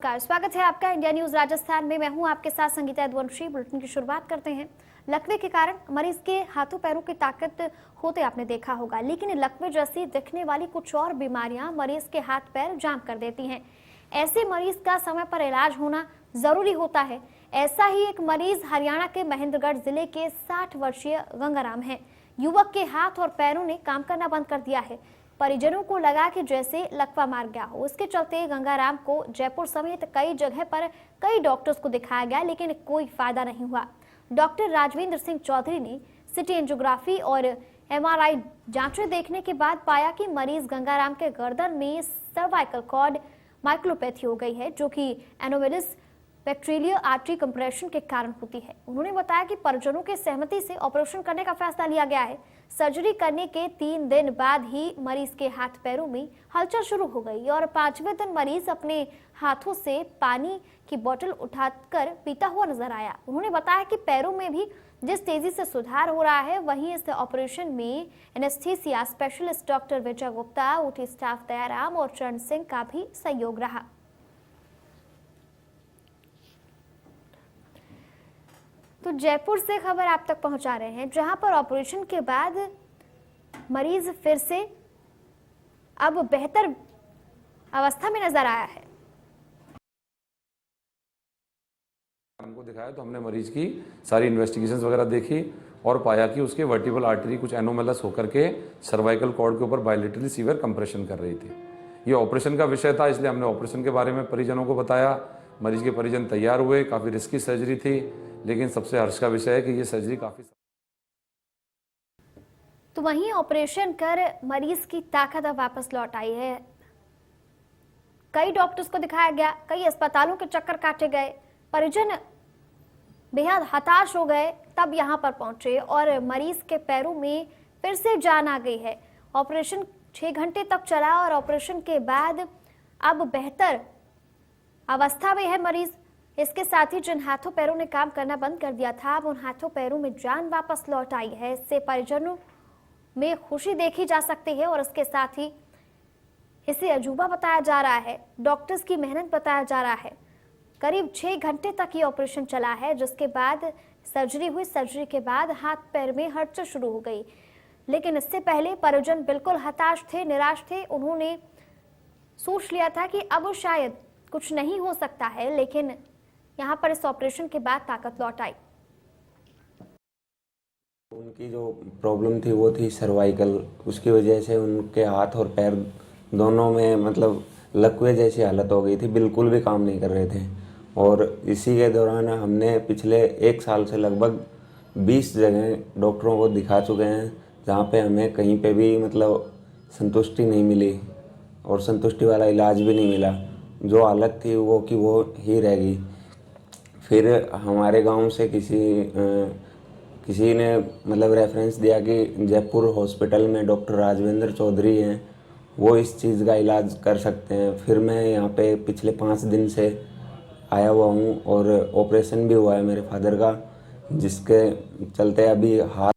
स्वागत है आपका इंडिया न्यूज राजस्थान में। मैं हूं आपके साथ संगीता यदुवंशी। बुलेटिन की शुरुआत करते हैं। लकवे के कारण मरीज के हाथों पैरों की ताकत होते आपने देखा होगा, लेकिन लकवे जैसी दिखने वाली कुछ और बीमारियां मरीज के हाथ पैर जाम कर देती हैं। ऐसे मरीज का समय पर इलाज होना जरूरी होता है। ऐसा ही एक मरीज हरियाणा के महेंद्रगढ़ जिले के 60 वर्षीय गंगाराम है। युवक के हाथ और पैरों ने काम करना बंद कर दिया है। परिजनों को लगा कि जैसे लकवा मार गया हो। इसके चलते गंगाराम को जयपुर समेत कई जगह पर कई डॉक्टर्स को दिखाया गया, लेकिन कोई फायदा नहीं हुआ। डॉक्टर राजविंद्र सिंह चौधरी ने सिटी एंजियोग्राफी और MRI जांचें देखने के बाद पाया कि मरीज गंगाराम के गर्दन में सर्वाइकल कॉर्ड माइक्लोपैथी हो गई है, जो कि एनोमेलिस बैक्टीरियल आर्टरी कंप्रेशन के कारण होती है। उन्होंने बताया कि परिजनों के सहमति से ऑपरेशन करने का फैसला लिया गया है। सर्जरी करने के 3 दिन बाद ही मरीज के हाथ पैरों में हलचल शुरू हो गई और 5वें दिन मरीज अपने हाथों से पानी की बोतल उठाकर पीता हुआ नजर आया। उन्होंने बताया कि पैरों में भी जिस तेजी से सुधार हो रहा है, वहीं इस ऑपरेशन में एनेस्थीसिया स्पेशलिस्ट डॉक्टर विजय गुप्ता, OT स्टाफ दयाराम और चरण सिंह का भी सहयोग रहा। तो जयपुर से खबर आप तक पहुंचा रहे हैं, जहां पर ऑपरेशन के बाद मरीज फिर से अब बेहतर अवस्था में नजर आया है। हमको दिखाया तो हमने मरीज की सारी इन्वेस्टिगेशंस वगैरह देखी और पाया कि उसके वर्टिबल आर्टरी कुछ एनोमलस होकर के सर्वाइकल कॉर्ड के ऊपर बायलेटरली सीवियर कंप्रेशन कर रही थी। ये ऑपरेशन का विषय था, इसलिए हमने ऑपरेशन के बारे में परिजनों को बताया। मरीज के परिजन तैयार हुए। काफ़ी रिस्की सर्जरी थी, लेकिन सबसे हर्ष का विषय है कि ये सर्जरी काफ़ी। तो वहीं ऑपरेशन कर मरीज की ताकत अब वापस लौट आई है। कई डॉक्टर्स को दिखाया गया, कई अस्पतालों के चक्कर काटे गए, परिजन बेहद हताश हो गए, तब यहां पर पहुंचे और मरीज के पैरों में फिर से जान आ गई है। ऑपरेशन 6 घंटे तक चला और ऑपरेशन के बाद अब बेहतर अवस्था में है मरीज। इसके साथ ही जिन हाथों पैरों ने काम करना बंद कर दिया था, अब उन हाथों पैरों में जान वापस लौट आई है। इससे परिजनों में खुशी देखी जा सकती है और इसके साथ ही इसे अजूबा बताया जा रहा है, डॉक्टर्स की मेहनत बताया जा रहा है। करीब 6 घंटे तक ये ऑपरेशन चला है, जिसके बाद सर्जरी हुई। सर्जरी के बाद हाथ पैर में हलचल शुरू हो गई, लेकिन इससे पहले परिजन बिल्कुल हताश थे, निराश थे। उन्होंने सोच लिया था कि अब शायद कुछ नहीं हो सकता है, लेकिन यहाँ पर इस ऑपरेशन के बाद ताकत लौट आई। उनकी जो प्रॉब्लम थी वो थी सर्वाइकल, उसकी वजह से उनके हाथ और पैर दोनों में मतलब लकवे जैसी हालत हो गई थी, बिल्कुल भी काम नहीं कर रहे थे। और इसी के दौरान हमने पिछले 1 साल से लगभग 20 जगह डॉक्टरों को दिखा चुके हैं, जहाँ पे हमें कहीं पे भी मतलब संतुष्टि नहीं मिली और संतुष्टि वाला इलाज भी नहीं मिला। जो हालत थी वो कि वो ही रह गई। फिर हमारे गांव से किसी ने मतलब रेफरेंस दिया कि जयपुर हॉस्पिटल में डॉक्टर राजविंद्र चौधरी हैं, वो इस चीज़ का इलाज कर सकते हैं। फिर मैं यहाँ पे पिछले 5 दिन से आया हुआ हूँ और ऑपरेशन भी हुआ है मेरे फादर का, जिसके चलते अभी हाथ